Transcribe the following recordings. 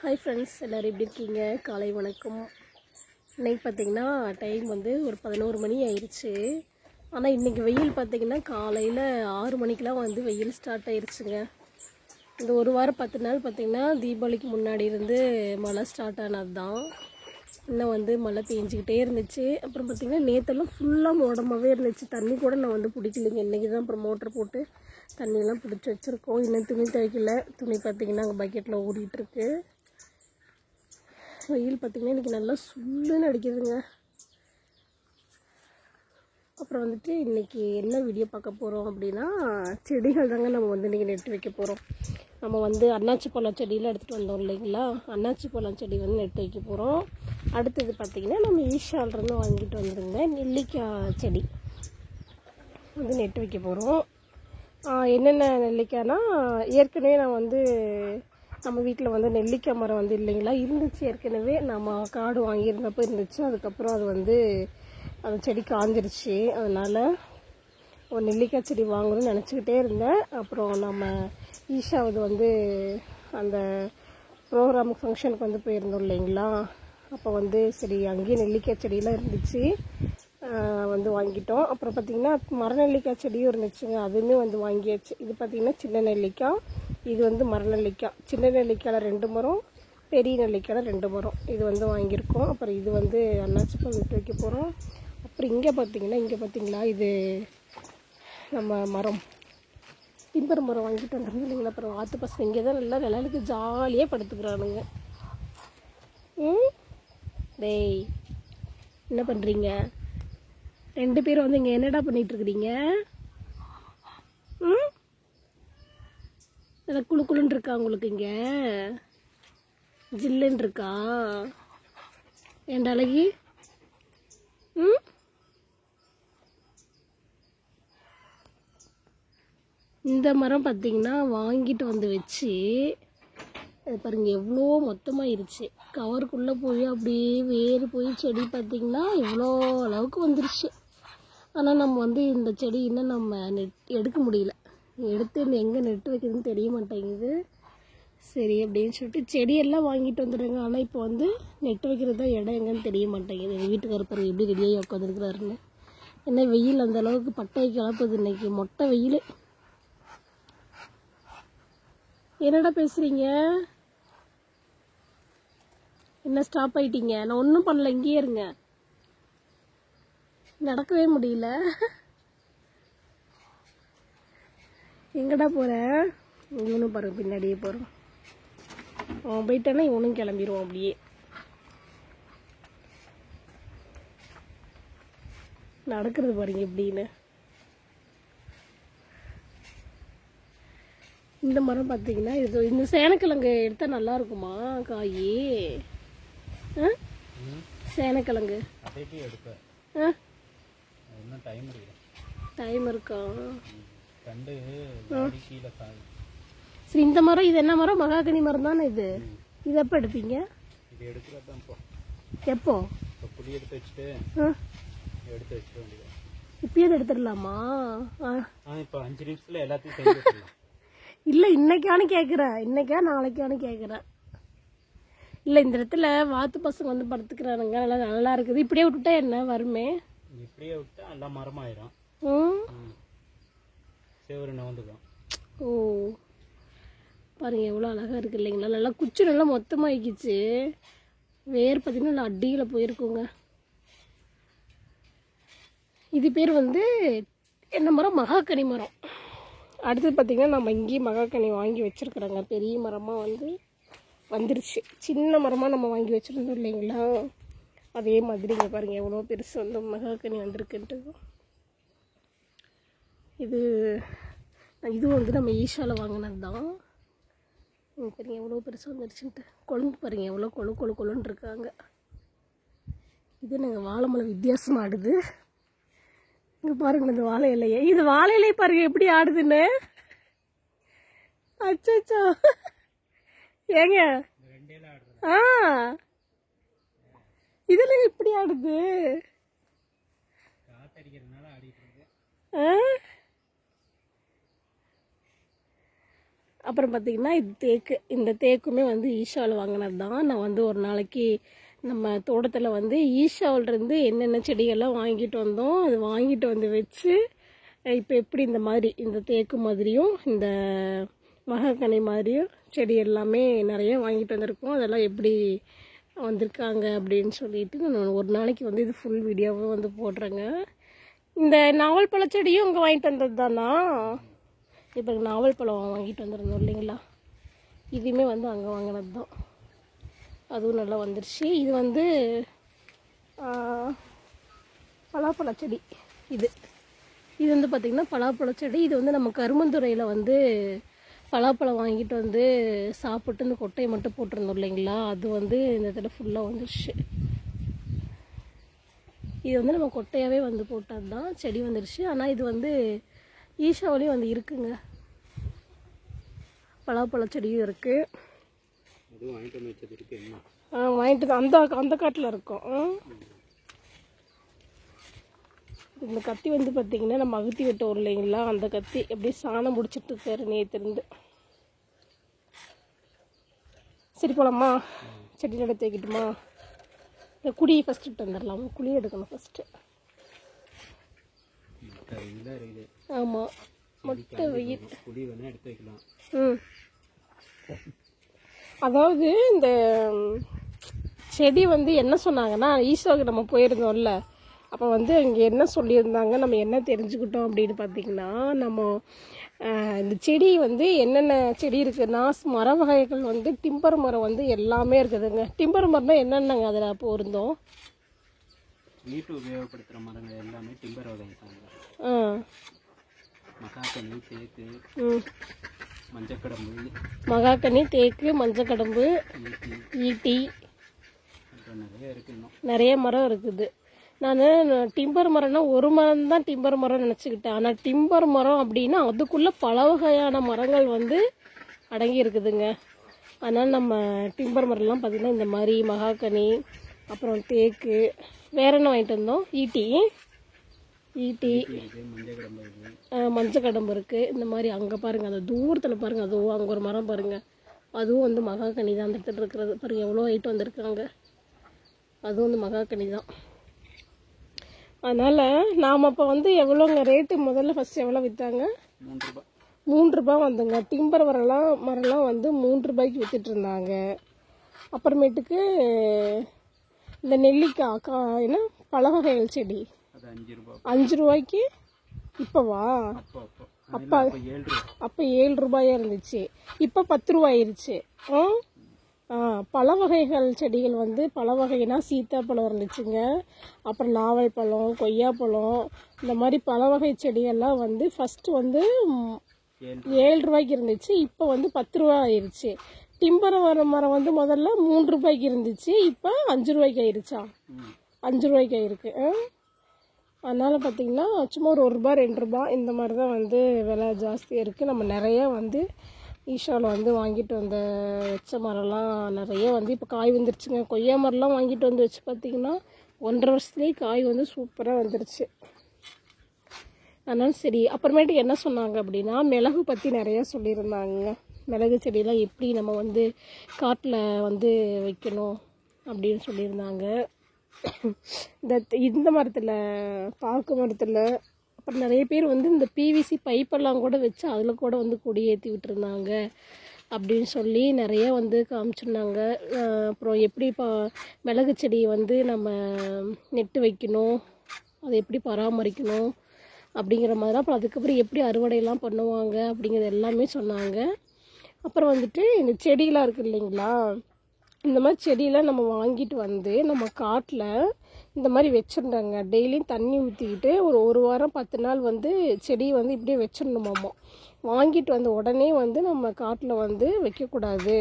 Hi friends, எல்லோரும் எப்படி இருக்கீங்க? காலை வணக்கம். இன்றைக்கி பார்த்திங்கன்னா டைம் வந்து ஒரு 11 மணி ஆயிடுச்சு. ஆனால் இன்றைக்கி வெயில் பார்த்திங்கன்னா காலையில் 6 மணிக்கெலாம் வந்து வெயில் ஸ்டார்ட் ஆயிடுச்சுங்க. இந்த ஒரு வாரம் 10 நாள் பார்த்திங்கன்னா தீபாவளிக்கு முன்னாடி இருந்து மழை ஸ்டார்ட் ஆனது தான். இன்னும் வந்து மழை பெஞ்சிக்கிட்டே இருந்துச்சு. அப்புறம் பார்த்திங்கன்னா நேற்றெல்லாம் ஃபுல்லாக மோடமாகவே இருந்துச்சு. தண்ணி கூட நான் வந்து பிடிக்கலைங்க. இன்றைக்கி தான் அப்புறம் மோட்டர் போட்டு தண்ணியெல்லாம் பிடிச்சி வச்சுருக்கோம். இன்னும் துணி துவைக்கல. துணி பார்த்திங்கன்னா அங்கே பக்கெட்டில் ஓடிட்டுருக்கு. வெயில் பார்த்திங்கன்னா இன்றைக்கி நல்லா சுள்ளுன்னு அடிக்குதுங்க. அப்புறம் வந்துட்டு இன்றைக்கி என்ன வீடியோ பார்க்க போகிறோம் அப்படின்னா, செடிகள் தாங்க நம்ம வந்து இன்றைக்கி நெட்டு வைக்க போகிறோம். நம்ம வந்து அன்னாச்சி பழம் செடியில் எடுத்துகிட்டு வந்தோம் இல்லைங்களா, அன்னாச்சி பழம் செடி வந்து நெட்டு வைக்க போகிறோம். அடுத்தது பார்த்திங்கன்னா நம்ம ஈஷாலிருந்து வாங்கிட்டு வந்துருங்க நெல்லிக்காய் செடி வந்து நெட்டு வைக்க போகிறோம். என்னென்ன நெல்லிக்காய்னா, ஏற்கனவே நான் வந்து நம்ம வீட்டில் வந்து நெல்லிக்காய் மரம் வந்து இல்லைங்களா இருந்துச்சு. ஏற்கனவே நம்ம காடு வாங்கியிருந்தப்போ இருந்துச்சு. அதுக்கப்புறம் அது வந்து அந்த செடி காஞ்சிருச்சு. அதனால் ஒரு நெல்லிக்காய் செடி வாங்கணும்னு நினச்சிக்கிட்டே இருந்தேன். அப்புறம் நம்ம ஈஷாவது வந்து அந்த ப்ரோக்ராமுக்கு ஃபங்க்ஷனுக்கு வந்து போயிருந்தோம் இல்லைங்களா, அப்போ வந்து சரி அங்கேயே நெல்லிக்காய் செடியெலாம் இருந்துச்சு, வந்து வாங்கிட்டோம். அப்புறம் பார்த்திங்கன்னா மர நெல்லிக்காய் செடியும் இருந்துச்சுங்க, அதுவுமே வந்து வாங்கியாச்சு. இது பார்த்திங்கன்னா சின்ன நெல்லிக்காய், இது வந்து மர நெல்லிக்காய். சின்ன நெல்லிக்காயில் 2 மரம், பெரிய நெல்லிக்காயில் 2 மரம் இது வந்து வாங்கியிருக்கோம். அப்புறம் இது வந்து அன்னாச்சி பழம் விட்டு வைக்க போகிறோம். அப்புறம் இங்கே பார்த்திங்களா இது நம்ம மரம் டிம்பர் மரம் வாங்கிட்டு வந்துருங்க இல்லைங்களா. அப்புறம் வாத்து பசங்க இங்கே தான் நல்லா நிழலுக்கு ஜாலியாக படுத்துக்கிறானுங்க. டேய், என்ன பண்ணுறீங்க 2 பேரும் வந்து இங்கே என்னடா பண்ணிகிட்ருக்குறீங்க? நல்லா குழு குழுன்னு இருக்கா உங்களுக்கு? இங்கே ஜில்லுன்னு இருக்கா? ஏண்டா அழகி? இந்த மரம் பார்த்திங்கன்னா வாங்கிட்டு வந்து வச்சு அது பாருங்கள் எவ்வளோ மொத்தமாகிருச்சு. கவருக்குள்ளே போய் அப்படியே வேறு போய் செடி பார்த்திங்கன்னா இவ்வளோ அளவுக்கு வந்துருச்சு. ஆனால் நம்ம வந்து இந்த செடி இன்னும் நம்ம எடுக்க முடியல. எடுத்து எங்கே நெட்டு வைக்கிறதுன்னு தெரிய மாட்டேங்குது. சரி அப்படின்னு சொல்லிட்டு செடியெல்லாம் வாங்கிட்டு வந்துடுங்க. ஆனால் இப்போ வந்து நெட்டு வைக்கிறது தான் இடம் எங்கன்னு தெரிய மாட்டேங்குது. எங்கள் வீட்டுக்காரர் பாருங்க எப்படி ரெடியாகி உட்காந்துருக்குறாருன்னு. ஏன்னா வெயில் அந்த அளவுக்கு பட்டையை கிளப்புது இன்னைக்கு, மொட்டை வெயில். என்னடா பேசுகிறீங்க? என்ன ஸ்டாப் ஆகிட்டீங்க? நான் ஒன்றும் பண்ணல, இங்கேயே இருங்க. நடக்கவே முடியல. எங்கடா போகிறேன்? இவனும் பாருங்க பின்னாடியே போகிறோம். அவன் போயிட்டானா இவனும் கிளம்பிடுவான். அப்படியே நடக்கிறது பாருங்க எப்படின்னு. இந்த மரம் பார்த்தீங்கன்னா இது இந்த சேனக்கிழங்கு எடுத்தால் நல்லா இருக்குமா காய்? சேனக்கிழங்கு டைம் இருக்கா? சரி, இந்த மரம் இது என்ன மரம்? மகாகனி மரம் தானே இது. இது எப்போ எடுப்பீங்க? எப்போ? இப்பயே எடுத்துடலாமா? இல்லை இன்னைக்கானு கேட்குறேன். இன்னைக்கா நாளைக்கானு கேட்குறேன். இல்லை இந்த இடத்துல வாத்து பசங்க வந்து படுத்துக்கிறானுங்க. நல்லா நல்லா இருக்குது. இப்படியே விட்டுட்டா என்ன வருமே? இப்படியே விட்டா நல்லா மரமாயிரும். ஓ பாருங்க எவ்வளோ அழகாக இருக்குது இல்லைங்களா. நல்லா குச்சி நல்லா மொத்தமாக ஆகிக்கிச்சு. வேர் பார்த்திங்கன்னா நல்லா அடியில் போயிருக்குங்க. இது பேர் வந்து என்ன மரம்? மகாகனி மரம். அடுத்தது பார்த்திங்கன்னா நம்ம இங்கேயும் மகாகனி வாங்கி வச்சுருக்குறோங்க. பெரிய மரமாக வந்து வந்துருச்சு. சின்ன மரமாக நம்ம வாங்கி வச்சுருந்தோம் இல்லைங்களா, அதே மாதிரி இங்கே பாருங்கள் எவ்வளோ பெருசு வந்து மகாகனி வந்திருக்குன்ட்டு. இதுவும் வந்து நம்ம ஈஷாவில் வாங்கினது தான். பாருங்கள் எவ்வளோ பெருசு வந்துருச்சுன்ட்டு. குழம்பு பாருங்கள் எவ்வளோ கொழுன்னு இருக்காங்க. இது நாங்கள் வாழை மலை வித்தியாசமாக ஆடுது. இங்கே பாருங்கள் இந்த வாழை இலையே. இது வாழை இலையை பாருங்கள் எப்படி ஆடுதுன்னு. அச்சோ ஏங்க, இதெல்லாம் எப்படி ஆடுது? அப்புறம் பார்த்திங்கன்னா இது தேக்கு. இந்த தேக்குமே வந்து ஈஷாவில் வாங்கினது தான். நான் வந்து ஒரு நாளைக்கு நம்ம தோட்டத்தில் வந்து ஈஷாவிலேருந்து என்னென்ன செடிகள்லாம் வாங்கிட்டு வந்தோம், அது வாங்கிட்டு வந்து வச்சு இப்போ எப்படி இந்த மாதிரி இந்த தேக்கு மாதிரியும் இந்த மகாகனி மாதிரியும் செடி எல்லாமே நிறைய வாங்கிட்டு வந்திருக்கோம். அதெல்லாம் எப்படி வந்திருக்காங்க அப்படின்னு சொல்லிட்டு நான் ஒரு நாளைக்கு வந்து இது ஃபுல் வீடியோவை வந்து போடுறேங்க. இந்த நாவல் பழ செடியும் இங்கே வாங்கிட்டு வந்தது தானா? இப்போ நாவல் பழம் வாங்கிட்டு வந்துருந்தோம் இல்லைங்களா, இதுவுமே வந்து அங்கே வாங்கினது தான். அதுவும் நல்லா வந்துருச்சு. இது வந்து பலாப்பழ செடி. இது வந்து பார்த்திங்கன்னா பலாப்பழ செடி. இது வந்து நம்ம கருமந்துறையில் வந்து பலாப்பழம் வாங்கிட்டு வந்து சாப்பிட்டு இந்த கொட்டையை மட்டும் போட்டிருந்தோம் இல்லைங்களா, அது வந்து இந்த இடத்துல ஃபுல்லாக வந்துருச்சு. இது வந்து நம்ம கொட்டையாகவே வந்து போட்டது தான், செடி வந்துருச்சு. ஆனால் இது வந்து ஈஷாவிலையும் வந்து இருக்குங்க, பலாப்பழ செடியும் இருக்குது. வாங்கிட்டு அந்த காட்டில் இருக்கும். இந்த கத்தி வந்து பார்த்திங்கன்னா நம்ம அகத்தி விட்டோம் இல்லைங்களா, அந்த கத்தி எப்படி சாணம் முடிச்சிட்டு இருக்காரு நேற்றுருந்து. சரி போகலாமா, செடி நட தேக்கிட்டுமா? இந்த குழி ஃபஸ்ட்டு இட்டு வந்துடலாம். குழி எடுக்கணும் ஃபஸ்ட்டு. ஆமாம், மொட்டை வெயில். அதாவது இந்த செடி வந்து என்ன சொன்னாங்கன்னா, ஈஷாவுக்கு நம்ம போயிருந்தோம்ல, அப்போ வந்து இங்கே என்ன சொல்லியிருந்தாங்க, நம்ம என்ன தெரிஞ்சுக்கிட்டோம் அப்படின்னு பார்த்திங்கன்னா, நம்ம இந்த செடி வந்து என்னென்ன செடி இருக்குதுன்னா, மர வகைகள் வந்து டிம்பர் மரம் வந்து எல்லாமே இருக்குதுங்க. டிம்பர் மரம்னா என்னென்னங்க அதில் அப்போ இருந்தோம்? வீட்டு உபயோகப்படுத்துகிற மரங்கள் எல்லாமே டிம்பர் வகை தாங்க. மகாகனி, தேக்கு, மஞ்சக்கடம்பு. மகாகனி, தேக்கு, மஞ்சக்கடம்பு, ஈட்டி, நிறைய மரம் இருக்குது. நான் டிம்பர் மரம்னா ஒரு மரம் தான் டிம்பர் மரம் நினச்சிக்கிட்டேன். ஆனால் டிம்பர் மரம் அப்படின்னா அதுக்குள்ளே பல வகையான மரங்கள் வந்து அடங்கி இருக்குதுங்க. அதனால் நம்ம டிம்பர் மரம்லாம் பார்த்திங்கன்னா இந்த மாதிரி மகாகனி, அப்புறம் தேக்கு, வேற என்ன வாங்கிட்டு வந்தோம், ஈட்டி, மஞ்சக்கடம்பு இருக்குது. இந்த மாதிரி அங்கே பாருங்கள், அந்த தூரத்தில் பாருங்கள், அதுவும் அங்கே ஒரு மரம் பாருங்கள், அதுவும் வந்து மகாகனி தான் அந்த இடத்துல இருக்கிறது. பாருங்கள் எவ்வளோ ஹைட்டு வந்திருக்காங்க, அதுவும் வந்து மகாகனி தான். அதனால் நாம் அப்போ வந்து எவ்வளோங்க ரேட்டு, முதல்ல ஃபஸ்ட்டு எவ்வளோ விற்றாங்க? 3 ரூபா வந்துங்க. டிம்பர் மரம்லாம் வந்து 3 ரூபாய்க்கு விற்றுட்டு இருந்தாங்க. அப்புறமேட்டுக்கு இந்த நெல்லிக்காய் என்ன பல வகைகள் செடி 5 ரூபாய்க்கு. இப்போவா? அப்போ 7 ரூபாயா இருந்துச்சு, இப்போ 10 ரூபாயிருச்சு. பல வகைகள் செடிகள் வந்து பல வகைனா சீத்தாப்பழம் இருந்துச்சுங்க, அப்புறம் நாவல் பழம், கொய்யாப்பழம், இந்த மாதிரி பல வகை செடியெல்லாம் வந்து ஃபஸ்ட்டு வந்து 7 ரூபாய்க்கு இருந்துச்சு, இப்போ வந்து 10 ரூபா ஆயிடுச்சு. டிம்பர் மரம் வந்து முதல்ல 3 ரூபாய்க்கு இருந்துச்சு, இப்போ 5 ரூபாய்க்கு ஆயிடுச்சா? 5 ரூபாய்க்கு ஆயிருக்கு. அதனால் பார்த்திங்கன்னா சும்மா ஒரு ரூபா 2 ரூபா இந்த மாதிரி தான் வந்து விலை ஜாஸ்தியாக இருக்குது. நம்ம நிறையா வந்து ஈஷாவில் வந்து வாங்கிட்டு வந்த வச்ச மரம்லாம் நிறைய வந்து இப்போ காய் வந்துருச்சுங்க. கொய்யா மரம்லாம் வாங்கிட்டு வந்து வச்சு பார்த்திங்கன்னா 1.5 வருஷத்துலேயே காய் வந்து சூப்பராக வந்துருச்சு. அதனால சரி. அப்புறமேட்டு என்ன சொன்னாங்க அப்படின்னா, மிளகு பற்றி நிறையா சொல்லியிருந்தாங்க. மிளகு செடியெல்லாம் எப்படி நம்ம வந்து காட்டில் வந்து வைக்கணும் அப்படின்னு சொல்லியிருந்தாங்க. இந்த மரத்தில், பாக்கு மரத்தில், அப்புறம் நிறைய பேர் வந்து இந்த பிவிசி பைப்பெல்லாம் கூட வச்சு அதில் கூட வந்து கொடி ஏற்றி விட்டுருந்தாங்க அப்படின்னு சொல்லி நிறைய வந்து காமிச்சிருந்தாங்க. அப்புறம் எப்படி மிளகு செடியை வந்து நம்ம நெட்டு வைக்கணும், அதை எப்படி பராமரிக்கணும் அப்படிங்கிற மாதிரி, அப்புறம் அதுக்கப்புறம் எப்படி அறுவடையெல்லாம் பண்ணுவாங்க அப்படிங்கிறது எல்லாமே சொன்னாங்க. அப்புறம் வந்துட்டு இந்த செடியெலாம் இருக்குது இல்லைங்களா, இந்த மாதிரி செடியெலாம் நம்ம வாங்கிட்டு வந்து நம்ம காட்டில் இந்த மாதிரி வச்சுருந்தாங்க. டெய்லியும் தண்ணி ஊற்றிக்கிட்டு ஒரு வாரம் 10 நாள் வந்து செடியை வந்து இப்படியே வச்சிடணுமாம்மா. வாங்கிட்டு வந்த உடனே வந்து நம்ம காட்டில் வந்து வைக்கக்கூடாது.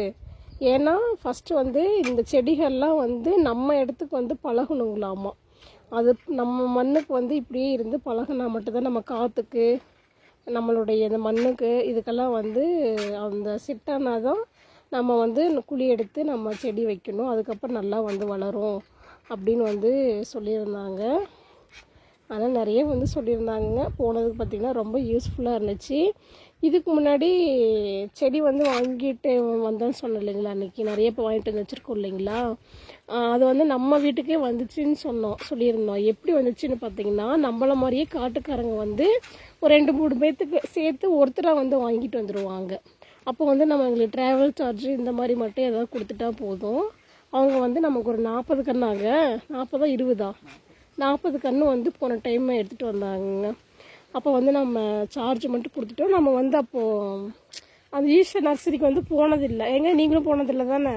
ஏன்னா ஃபஸ்ட்டு வந்து இந்த செடிகள்லாம் வந்து நம்ம இடத்துக்கு வந்து பழகணுங்களாமா. அது நம்ம மண்ணுக்கு வந்து இப்படியே இருந்து பழகினா மட்டும்தான் நம்ம காற்றுக்கு, நம்மளுடைய இந்த மண்ணுக்கு இதுக்கெல்லாம் வந்து அந்த செட்டானால் தான் நம்ம வந்து குழி எடுத்து நம்ம செடி வைக்கணும், அதுக்கப்புறம் நல்லா வந்து வளரும் அப்படின்னு வந்து சொல்லியிருந்தாங்க. அதனால் நிறைய வந்து சொல்லியிருந்தாங்க. போனதுக்கு பார்த்திங்கன்னா ரொம்ப யூஸ்ஃபுல்லாக இருந்துச்சு. இதுக்கு முன்னாடி செடி வந்து வாங்கிட்டு வந்தோன்னு சொன்னேன் இல்லைங்களா, அன்றைக்கி நிறைய இப்போ வாங்கிட்டு வந்து வச்சுருக்கோம் இல்லைங்களா. அது வந்து நம்ம வீட்டுக்கே வந்துச்சுன்னு சொல்லியிருந்தோம். எப்படி வந்துச்சுன்னு பார்த்தீங்கன்னா, நம்மள மாதிரியே காட்டுக்காரங்க வந்து ஒரு 2-3 பேர்த்துக்கு சேர்த்து ஒருத்தராக வந்து வாங்கிட்டு வந்துடுவாங்க. அப்போ வந்து நம்ம எங்களுக்கு ட்ராவல் சார்ஜ் இந்த மாதிரி மட்டும் ஏதாவது கொடுத்துட்டா போதும். அவங்க வந்து நமக்கு ஒரு 40 கன்னாங்க, 40 20 40 கன்று வந்து போன டைம் எடுத்துகிட்டு வந்தாங்க. அப்போ வந்து நம்ம சார்ஜ் மட்டும் கொடுத்துட்டோம். நம்ம வந்து அப்போது அந்த ஈஸ்வர் நர்சரிக்கு வந்து போனதில்லை. ஏங்க நீங்களும் போனதில்லை தானே?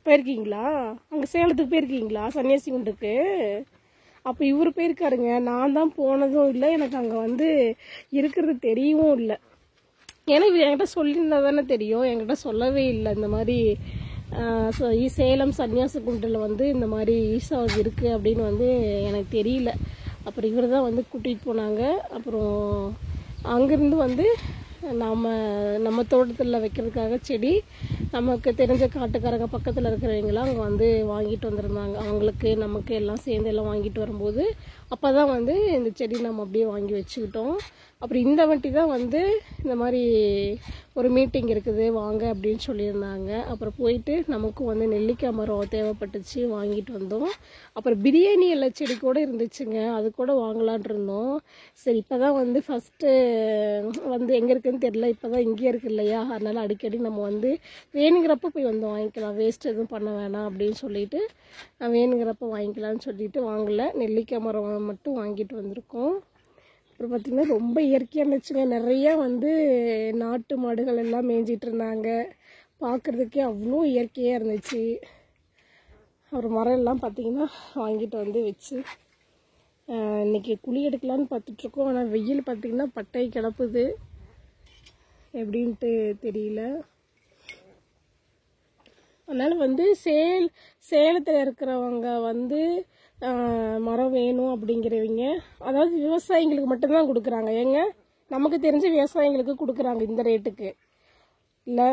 போயிருக்கீங்களா? அங்கே சேலத்துக்கு போயிருக்கீங்களா சன்னியாசி குண்டுக்கு? அப்போ இவர் போயிருக்காருங்க. நான் தான் போனதும் இல்லை, எனக்கு அங்கே வந்து இருக்கிறது தெரியவும் இல்லை. ஏன்னா இவர் என்கிட்ட சொல்லியிருந்தா தானே தெரியும், என்கிட்ட சொல்லவே இல்லை. இந்த மாதிரி சேலம் சன்னியாசி குண்டில் வந்து இந்த மாதிரி ஈசா இருக்குது அப்படின்னு வந்து எனக்கு தெரியல. அப்புறம் இவர் தான் வந்து கூட்டிகிட்டு போனாங்க. அப்புறம் அங்கேருந்து வந்து நம்ம தோட்டத்தில் வைக்கிறதுக்காக செடி நமக்கு தெரிஞ்ச காட்டுக்காரங்க பக்கத்தில் இருக்கிறவங்களாம் அங்கே வந்து வாங்கிட்டு வந்திருந்தாங்க. அவங்களுக்கு நமக்கு எல்லாம் சேர்ந்து எல்லாம் வாங்கிட்டு வரும்போது அப்போ தான் வந்து இந்த செடி நம்ம அப்படியே வாங்கி வச்சுக்கிட்டோம். அப்புறம் இந்த வாட்டி தான் வந்து இந்த மாதிரி ஒரு மீட்டிங் இருக்குது வாங்க அப்படின்னு சொல்லியிருந்தாங்க. அப்புறம் போயிட்டு நமக்கும் வந்து நெல்லிக்காய் மரம் தேவைப்பட்டுச்சு, வாங்கிட்டு வந்தோம். அப்புறம் பிரியாணி எல்லாம் செடி கூட இருந்துச்சுங்க, அது கூட வாங்கலான் இருந்தோம். சரி இப்போ தான் வந்து ஃபஸ்ட்டு வந்து எங்கே இருக்குதுன்னு தெரியல, இப்போ தான் இங்கேயே இருக்குது இல்லையா, அதனால் அடிக்கடி நம்ம வந்து வேணுங்கிறப்ப போய் வந்து வாங்கிக்கலாம், வேஸ்ட் எதுவும் பண்ண வேணாம் அப்படின்னு சொல்லிட்டு வேணுங்கிறப்ப வாங்கிக்கலான்னு சொல்லிட்டு வாங்கலை. நெல்லிக்காய் மரம் மட்டும் வாங்கிட்டு வந்திருக்கோம். அப்புறம் பார்த்திங்கன்னா ரொம்ப இயற்கையாக இருந்துச்சுங்க. நிறையா வந்து நாட்டு மாடுகள் எல்லாம் மேய்ஞ்சிட்டு இருந்தாங்க, பார்க்குறதுக்கே அவ்வளோ இயற்கையாக இருந்துச்சு. அப்புறம் மரம் எல்லாம் பார்த்திங்கன்னா வாங்கிட்டு வந்து வச்சு இன்றைக்கி குழி எடுக்கலான்னு பார்த்துட்ருக்கோம். ஆனால் வெயில் பார்த்திங்கன்னா பட்டை கிளப்புது, எப்படின்ட்டு தெரியல. அதனால் வந்து சேலத்தில் இருக்கிறவங்க வந்து மரம் வேணும் அப்படிங்கிறவங்க, அதாவது விவசாயிங்களுக்கு மட்டும்தான் கொடுக்குறாங்க. ஏங்க நமக்கு தெரிஞ்ச விவசாயிங்களுக்கு கொடுக்குறாங்க இந்த ரேட்டுக்கு இல்லை,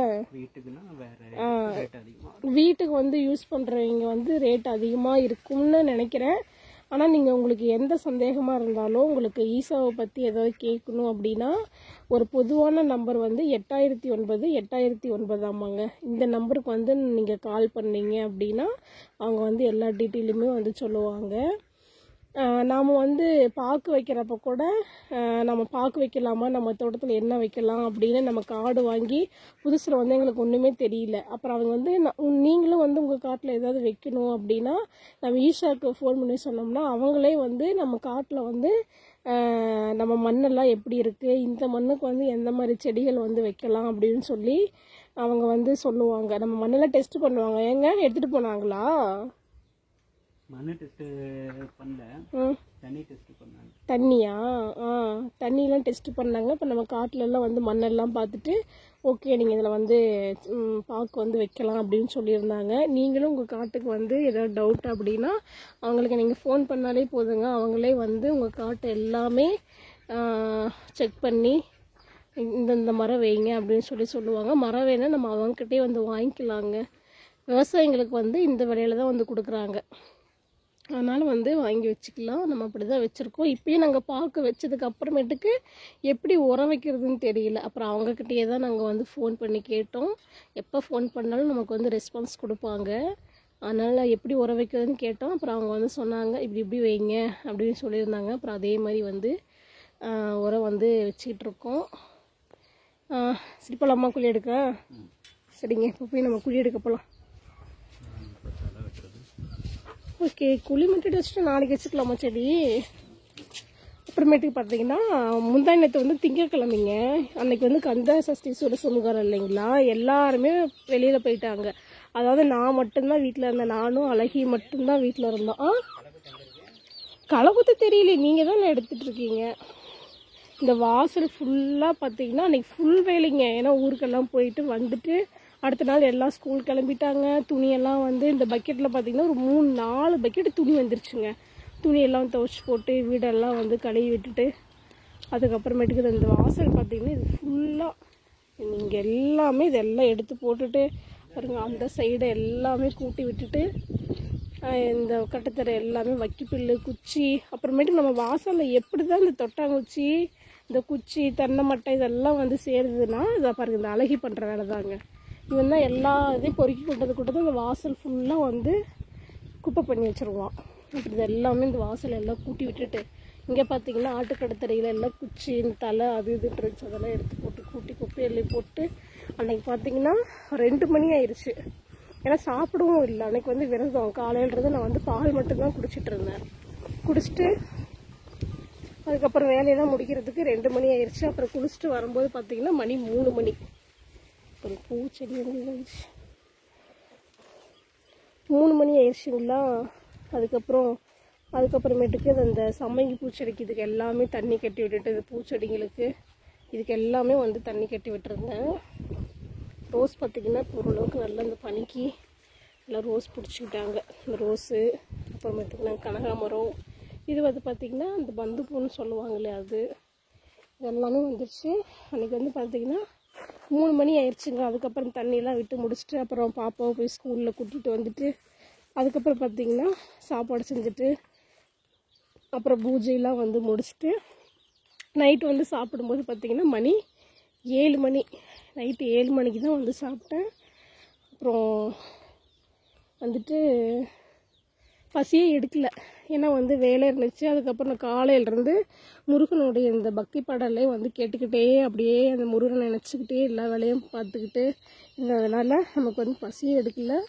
வீட்டுக்கு வந்து யூஸ் பண்ணுறவங்க வந்து ரேட் அதிகமாக இருக்கும்னு நினைக்கிறேன். ஆனால் நீங்கள் உங்களுக்கு எந்த சந்தேகமாக இருந்தாலும், உங்களுக்கு ஈசாவை பற்றி ஏதாவது கேட்கணும் அப்படின்னா ஒரு பொதுவான நம்பர் வந்து 8009 8009 ஆமாங்க. இந்த நம்பருக்கு வந்து நீங்கள் கால் பண்ணீங்க அப்படின்னா அவங்க வந்து எல்லா டீட்டெயிலுமே வந்து சொல்லுவாங்க. நாம் வந்து பாக்கு வைக்கிறப்ப கூட நம்ம பாக்கு வைக்கலாமா, நம்ம தோட்டத்தில் என்ன வைக்கலாம் அப்படின்னு நம்ம கார்டு வாங்கி புதுசில் வந்து எங்களுக்கு ஒன்றுமே தெரியல. அப்புறம் அவங்க வந்து நீங்களும் வந்து உங்கள் காட்டில் ஏதாவது வைக்கணும் அப்படின்னா நம்ம ஈஷாவுக்கு ஃபோன் பண்ணி சொன்னோம்னா அவங்களே வந்து நம்ம காட்டில் வந்து நம்ம மண்ணெல்லாம் எப்படி இருக்குது, இந்த மண்ணுக்கு வந்து எந்த மாதிரி செடிகள் வந்து வைக்கலாம் அப்படின்னு சொல்லி அவங்க வந்து சொல்லுவாங்க. நம்ம மண்ணெல்லாம் டெஸ்ட் பண்ணுவாங்க. ஏங்க எடுத்துகிட்டு போனாங்களா? மண்ணு டெஸ்ட் பண்ணல, தண்ணி டெஸ்ட் பண்ணாங்க. தண்ணியா? தண்ணியெலாம் டெஸ்ட் பண்ணாங்க. இப்போ நம்ம காட்டிலெல்லாம் வந்து மண்ணெல்லாம் பார்த்துட்டு ஓகே நீங்கள் இதில் வந்து பாக்கு வந்து வைக்கலாம் அப்படின்னு சொல்லியிருந்தாங்க. நீங்களும் உங்கள் காட்டுக்கு வந்து ஏதாவது டவுட் அப்படின்னா அவங்களுக்கு நீங்கள் ஃபோன் பண்ணாலே போதுங்க, அவங்களே வந்து உங்கள் காட்டை எல்லாமே செக் பண்ணி இந்த மரம் வைங்க அப்படின்னு சொல்லுவாங்க. மரம் வேணால் நம்ம அவங்ககிட்டே வந்து வாங்கிக்கலாங்க. விவசாயிங்களுக்கு வந்து இந்த விலையில தான் வந்து கொடுக்குறாங்க, அதனால் வந்து வாங்கி வச்சுக்கலாம். நம்ம அப்படி தான் வச்சுருக்கோம். இப்போயும் நாங்கள் பாக்கு வச்சதுக்கு அப்புறமேட்டுக்கு எப்படி உரம் வைக்கிறதுன்னு தெரியல. அப்புறம் அவங்கக்கிட்டே தான் நாங்கள் வந்து ஃபோன் பண்ணி கேட்டோம். எப்போ ஃபோன் பண்ணாலும் நமக்கு வந்து ரெஸ்பான்ஸ் கொடுப்பாங்க. அதனால் எப்படி உரம் வைக்கிறதுன்னு கேட்டோம். அப்புறம் அவங்க வந்து சொன்னாங்க இப்படி வைங்க அப்படின்னு சொல்லியிருந்தாங்க. அப்புறம் அதே மாதிரி வந்து உரம் வந்து வச்சிட்ருக்கோம். சரி போகலாமா குழி எடுக்க? சரிங்க, இப்போ போய் நம்ம குழி எடுக்க போகலாம். ஓகே, குழி மட்டும் வச்சுட்டு நாளைக்கு வச்சுக்கலாமா செடி? அப்புறமேட்டுக்கு பார்த்தீங்கன்னா முந்தானத்தை வந்து திங்கக்கிழமைங்க, அன்னைக்கு வந்து கந்த சஷ்டி சூரசம்ஹாரம் இல்லைங்களா, எல்லாருமே வெளியில் போயிட்டாங்க. அதாவது நான் மட்டும்தான் வீட்டில் இருந்தேன், நானும் அழகி மட்டும்தான் வீட்டில் இருந்தோம். களகுத்து தெரியல, நீங்கள் தான் எடுத்துகிட்டு இருக்கீங்க. இந்த வாசல் ஃபுல்லாக பார்த்தீங்கன்னா அன்றைக்கி ஃபுல் வேலைங்க. ஏன்னா ஊருக்கெல்லாம் போயிட்டு வந்துட்டு அடுத்த நாள் எல்லாம் ஸ்கூல் கிளம்பிட்டாங்க. துணியெல்லாம் வந்து இந்த பக்கெட்டில் பார்த்திங்கன்னா ஒரு 3-4 பக்கெட்டு துணி வந்துருச்சுங்க. துணியெல்லாம் துவைச்சி போட்டு வீடெல்லாம் வந்து கழுவி விட்டுட்டு அதுக்கப்புறமேட்டுக்கு இந்த வாசல் பார்த்திங்கன்னா இது ஃபுல்லாக இங்கே எல்லாமே இதெல்லாம் எடுத்து போட்டுட்டு பாருங்க, அந்த சைடை எல்லாமே கூட்டி விட்டுட்டு இந்த கட்டுத்தரை எல்லாமே வக்கிப்புல்லு குச்சி, அப்புறமேட்டு நம்ம வாசலில் எப்படி தான் இந்த தொட்டாங்குச்சி இந்த குச்சி தென்னை மட்டை இதெல்லாம் வந்து சேருதுன்னா இதை பாருங்கள், இந்த அழகி பண்ணுற வேலை தாங்க. இவன் தான் எல்லா இதையும் பொறுக்கி கொண்டது இந்த வாசல் ஃபுல்லாக வந்து குப்பை பண்ணி வச்சுருவான். அப்படி இது எல்லாமே இந்த வாசல் எல்லாம் கூட்டி விட்டுட்டு இங்கே பார்த்தீங்கன்னா ஆட்டுக்கடத்தரையில் எல்லாம் குச்சி இந்த தலை அது இது இருந்துச்சு, அதெல்லாம் எடுத்து போட்டு கூட்டி குப்பையிலே போட்டு அன்றைக்கி பார்த்தீங்கன்னா 2 மணி ஆயிடுச்சு. ஏன்னா சாப்பிடவும் இல்லை அன்றைக்கி வந்து விரதம். காலையில்றது நான் வந்து பால் மட்டும்தான் குடிச்சிட்டு இருந்தேன். குடிச்சிட்டு அதுக்கப்புறம் வேலையெல்லாம் முடிக்கிறதுக்கு 2 மணி ஆயிடுச்சு. அப்புறம் குளிச்சுட்டு வரும்போது பார்த்தீங்கன்னா மணி 3 மணி. ஒரு பூச்செடி வந்து 3 மணி ஆயிடுச்சுங்களா. அதுக்கப்புறமேட்டுக்கு அந்த சம்மங்கி பூச்செடிக்கு இதுக்கு எல்லாமே தண்ணி கட்டி விட்டுட்டு, இது பூச்செடிங்களுக்கு இதுக்கு எல்லாமே வந்து தண்ணி கட்டி விட்டுருந்தேன். ரோஸ் பார்த்திங்கன்னா ஓரளவுக்கு நல்லா இந்த பனிக்கு எல்லாம் ரோஸ் பிடிச்சிக்கிட்டாங்க. இந்த ரோஸு அப்புறமேட்டுக்கு கனகாமரம் இது வந்து பார்த்திங்கன்னா அந்த பந்து பூன்னு சொல்லுவாங்களே அது இதெல்லாமே வந்துடுச்சு. அன்றைக்கி வந்து பார்த்திங்கன்னா 3 மணி ஆயிடுச்சுங்க. அதுக்கப்புறம் தண்ணியெல்லாம் விட்டு முடிச்சுட்டு அப்புறம் பாப்பாவை போய் ஸ்கூலில் கூட்டிகிட்டு வந்துட்டு அதுக்கப்புறம் பார்த்திங்கன்னா சாப்பாடு செஞ்சுட்டு அப்புறம் பூஜையெல்லாம் வந்து முடிச்சுட்டு நைட்டு வந்து சாப்பிடும்போது பார்த்திங்கன்னா மணி 7 மணி. நைட்டு 7 மணிக்கு தான் வந்து சாப்பிட்டேன். அப்புறம் வந்துட்டு பசியே எடுக்கலை, ஏன்னா வந்து வேலை இருந்துச்சு. அதுக்கப்புறம் நான் காலையிலேருந்து முருகனுடைய இந்த பக்தி பாடலே வந்து கேட்டுக்கிட்டே அப்படியே அந்த முருகனை நினச்சிக்கிட்டே எல்லா வேலையும் பார்த்துக்கிட்டு இருந்ததுனால நமக்கு வந்து பசியே எடுக்கலை.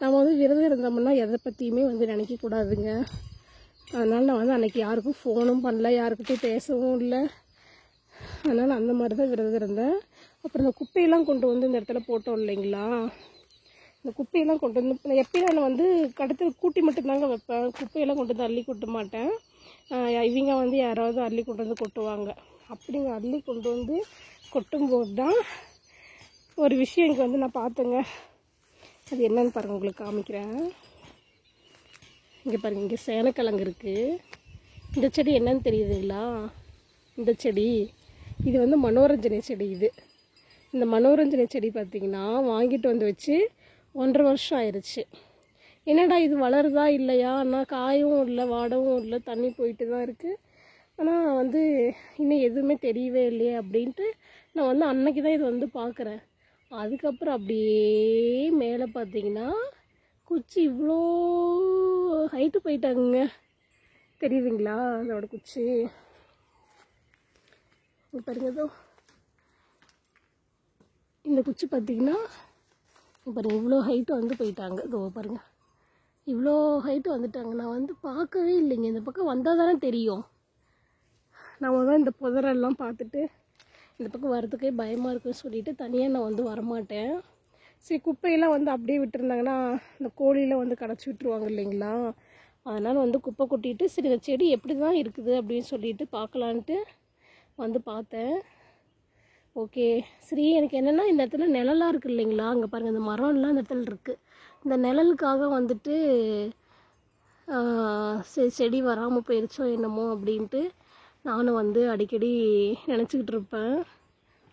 நம்ம வந்து விரதம் இருந்தோம்னா எதை பற்றியுமே வந்து நினைக்கக்கூடாதுங்க. அதனால் நான் வந்து அன்றைக்கி யாருக்கும் ஃபோனும் பண்ணல, யாருக்கிட்டையும் பேசவும் இல்லை. அதனால் அந்த மாதிரி தான் விரதம் இருந்தேன். அப்புறம் இந்த குப்பையெல்லாம் கொண்டு வந்து இந்த இடத்துல போட்டோம் இல்லைங்களா, இந்த குப்பையெல்லாம் கொண்டு வந்து எப்பயும் நான் வந்து கடத்தில் கூட்டி மட்டும்தாங்க வைப்பேன். குப்பையெல்லாம் கொண்டு வந்து அள்ளி கொட்ட மாட்டேன். இவங்க வந்து யாராவது அள்ளி கொண்டு வந்து கொட்டுவாங்க. அப்படிங்க அள்ளி கொண்டு வந்து கொட்டும்போது தான் ஒரு விஷயம் இங்கே வந்து நான் பார்த்தேங்க. அது என்னன்னு பாருங்கள், உங்களுக்கு காமிக்கிறேன். இங்கே பாருங்கள், இங்கே சேனக்கிழங்கு இருக்குது. இந்த செடி என்னன்னு தெரியுதுங்களா? இந்த செடி இது வந்து மனோரஞ்சனை செடி. இந்த மனோரஞ்சனை செடி பார்த்திங்கன்னா வாங்கிட்டு வந்து வச்சு 1.5 வருஷம் ஆயிடுச்சு. என்னடா இது வளருதா இல்லையா, ஆனால் காயும் இல்லை வாடவும் இல்லை, தண்ணி போயிட்டு தான் இருக்குது. ஆனால் வந்து இன்னும் எதுவுமே தெரியவே இல்லையே அப்படின்ட்டு நான் வந்து அன்னைக்கு தான் இது வந்து பார்க்குறேன். அதுக்கப்புறம் அப்படியே மேலே பார்த்திங்கன்னா குச்சி இவ்வளோ ஹைட்டு போயிட்டாங்க. தெரியுதுங்களா அதோட குச்சி? பாருங்க, ஏதோ இந்த குச்சி பார்த்திங்கன்னா பாருங்கள் இவ்வளோ ஹைட்டு வந்து போயிட்டாங்க. இதோ பாருங்கள் இவ்வளோ ஹைட்டு வந்துட்டாங்க. நான் வந்து பார்க்கவே இல்லைங்க. இந்த பக்கம் வந்தால் தானே தெரியும். நம்ம தான் இந்த புதரெல்லாம் பார்த்துட்டு இந்த பக்கம் வரதுக்கே பயமாக இருக்குன்னு சொல்லிட்டு தனியாக நான் வந்து வரமாட்டேன். சரி, குப்பையெல்லாம் வந்து அப்படியே விட்டுருந்தாங்கன்னா இந்த கோழியில் வந்து கடைச்சி விட்டுருவாங்க இல்லைங்களா. அதனால் வந்து குப்பை கொட்டிட்டு சரி இந்த செடி எப்படி தான் இருக்குது அப்படின்னு சொல்லிட்டு பார்க்கலான்ட்டு வந்து பார்த்தேன். ஓகே சரி, எனக்கு என்னென்னா இந்த இடத்துல நிழலாக இருக்குது இல்லைங்களா, அங்கே பாருங்கள் இந்த மரம்லாம் இந்த இடத்துல இருக்குது. இந்த நிழலுக்காக வந்துட்டு செடி வராமல் போயிடுச்சோ என்னமோ அப்படின்ட்டு நானும் வந்து அடிக்கடி நினச்சிக்கிட்டு இருப்பேன்.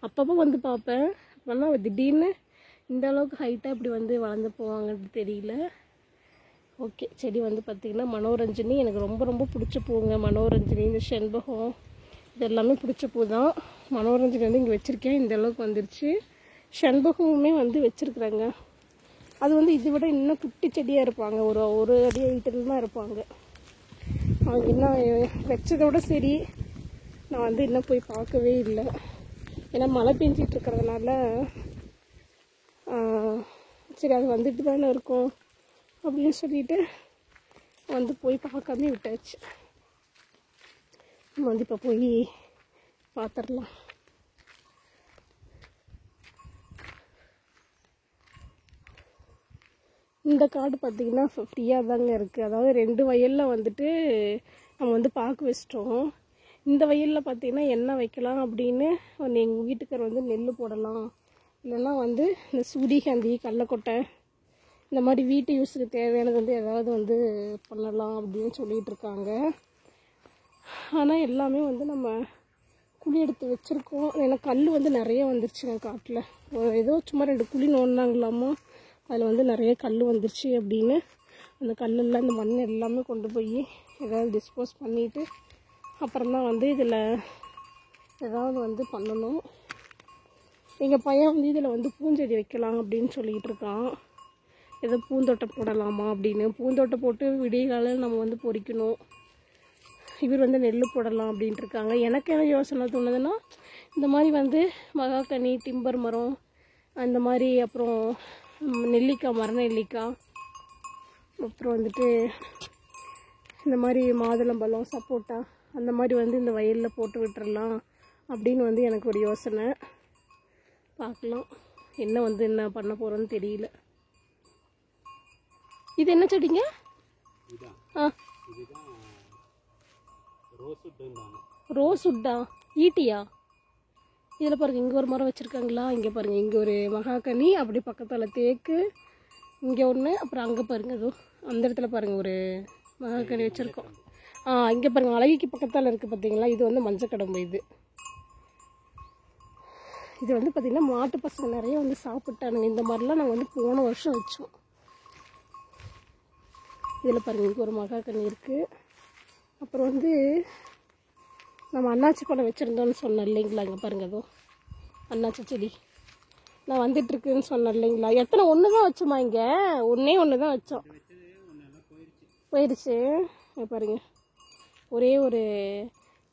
அப்பப்போ வந்து பார்ப்பேன். ஆனால் திடீர்னு இந்த அளவுக்கு ஹைட்டாக இப்படி வந்து வளர்ந்து போவாங்கன்னு தெரியல. ஓகே, செடி வந்து பார்த்திங்கன்னா மனோரஞ்சினி எனக்கு ரொம்ப ரொம்ப பிடிச்ச பூங்க. மனோரஞ்சினி, இந்த செண்பகம் இது எல்லாமே பிடிச்ச பூ தான். மனோரஞ்சினி வந்து இங்கே வச்சுருக்கேன், இந்த அளவுக்கு வந்துருச்சு. செண்பகமுமே வந்து வச்சுருக்குறேங்க. அது வந்து இதை விட இன்னும் குட்டி செடியாக இருப்பாங்க, ஒரு அடி ஹைட்டில் தான் இருப்பாங்க. அவங்க இன்னும் வச்சதோட சரி, நான் வந்து இன்னும் போய் பார்க்கவே இல்லை. ஏன்னா மழை பெஞ்சிட்டு இருக்கிறதுனால சரி அது வந்துட்டு தானே இருக்கும் அப்படின்னு சொல்லிட்டு வந்து போய் பார்க்காம விட்டாச்சு. நம்ம வந்து இப்போ போய் பார்த்துடலாம். இந்த காடு பார்த்திங்கன்னா ஃப்ரீயாக தாங்க இருக்குது. அதாவது 2 வயலில் வந்துட்டு நம்ம வந்து பார்க்க வச்சிட்டோம். இந்த வயலில் பார்த்திங்கன்னா என்ன வைக்கலாம் அப்படின்னு எங்கள் வீட்டுக்கார் வந்து நெல் போடலாம், இல்லைன்னா வந்து இந்த சூரியகாந்தி, கடலக்கொட்டை இந்த மாதிரி வீட்டு யூஸுக்கு தேவையானது வந்து ஏதாவது வந்து பண்ணலாம் அப்படின்னு சொல்லிகிட்டு இருக்காங்க. ஆனால் எல்லாமே வந்து நம்ம குழி எடுத்து வச்சுருக்கோம். ஏன்னா கல் வந்து நிறைய வந்துருச்சுங்க காட்டில். ஏதோ சும்மா 2 குழி நோண்டினாங்களாமா, அதில் வந்து நிறைய கல் வந்துருச்சு அப்படின்னு அந்த கல்லெல்லாம் இந்த மண் எல்லாமே கொண்டு போய் ஏதாவது டிஸ்போஸ் பண்ணிவிட்டு அப்புறம்தான் வந்து இதில் ஏதாவது வந்து பண்ணணும். எங்கள் பையன் வந்து இதில் வந்து பூஞ்செடி வைக்கலாம் அப்படின்னு சொல்லிகிட்டு இருக்கான். ஏதோ பூந்தோட்டம் போடலாமா அப்படின்னு. பூந்தோட்டம் போட்டு விடிய காலையில் நம்ம வந்து பொறிக்கணும். இவர் வந்து நெல் போடலாம் அப்படின்ட்டு இருக்காங்க. எனக்கு என்ன யோசனை தோணுதுன்னா, இந்த மாதிரி வந்து மகாக்கனி, டிம்பர் மரம், அந்த மாதிரி, அப்புறம் நெல்லிக்காய், மர நெல்லிக்காய், அப்புறம் வந்துட்டு இந்த மாதிரி மாதுளம்பழம், சப்போட்டா, அந்த மாதிரி வந்து இந்த வயலில் போட்டு விட்டுறலாம் அப்படின்னு வந்து எனக்கு ஒரு யோசனை. பார்க்கலாம் என்ன வந்து என்ன பண்ண போகிறோன்னு தெரியல. இது என்ன செடிங்க? ஆ, ரோஸ் உட்டா? ஈட்டியா? இதில் பாருங்கள், இங்கே ஒரு மரம் வச்சுருக்காங்களா? இங்கே பாருங்கள், இங்கே ஒரு மகாக்கனி, அப்படி பக்கத்தில் தேக்கு, இங்கே ஒன்று, அப்புறம் அங்கே பாருங்கள், அதுவும் அந்த இடத்துல பாருங்கள் ஒரு மகாக்கனி வச்சுருக்கோம். இங்கே பாருங்கள், அழகிக்கு பக்கத்தில் இருக்குது பார்த்தீங்களா? இது வந்து மஞ்சக்கடம்பு. இது வந்து பார்த்திங்கன்னா மாட்டு பசங்க நிறைய வந்து சாப்பிட்டானுங்க. இந்த மாதிரிலாம் நாங்கள் வந்து போன வருஷம் வச்சோம். இதில் பாருங்கள், இங்கே ஒரு மகாக்கனி இருக்குது. அப்புறம் வந்து நம்ம அன்னாச்சி பழம் வச்சுருந்தோன்னு சொன்னேன் இல்லைங்களா? இங்கே பாருங்கள், அதுவும் அன்னாச்சி செடி நான் வந்துட்டுருக்குன்னு சொன்னேன் இல்லைங்களா? எத்தனை ஒன்று தான் வச்சோமா? இங்கே ஒன்று தான் வச்சோம், போயிடுச்சு. இங்கே பாருங்கள், ஒரே ஒரு